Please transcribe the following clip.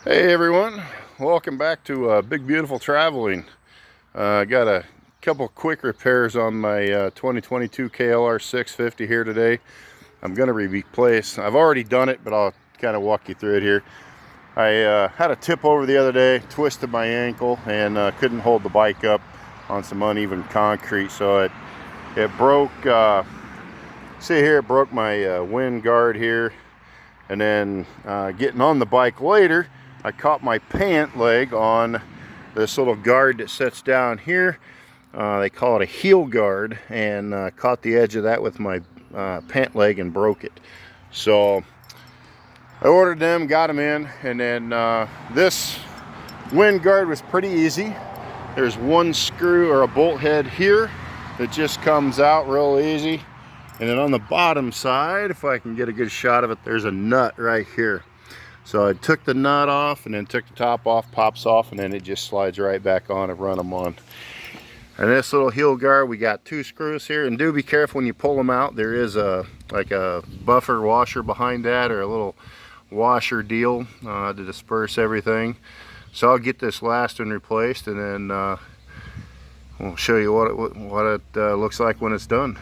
Hey everyone, welcome back to Big Beautiful Traveling. I got a couple quick repairs on my 2022 KLR650 here today. I'm going to replace, I've already done it, but I'll kind of walk you through it here. I had a tip over the other day, twisted my ankle, and couldn't hold the bike up on some uneven concrete, so it broke, see here, it broke my wind guard here. And then getting on the bike later, I caught my pant leg on this little guard that sits down here. They call it a heel guard, and caught the edge of that with my pant leg and broke it. So I ordered them, got them in, and then this wind guard was pretty easy. There's one screw or a bolt head here that just comes out real easy. And then on the bottom side, if I can get a good shot of it, there's a nut right here. So I took the nut off and then took the top off, pops off, and then it just slides right back on and run them on. And this little heel guard, we got two screws here, and do be careful when you pull them out. There is like a buffer washer behind that, or a little washer deal to disperse everything. So I'll get this last one replaced, and then we'll show you what it looks like when it's done.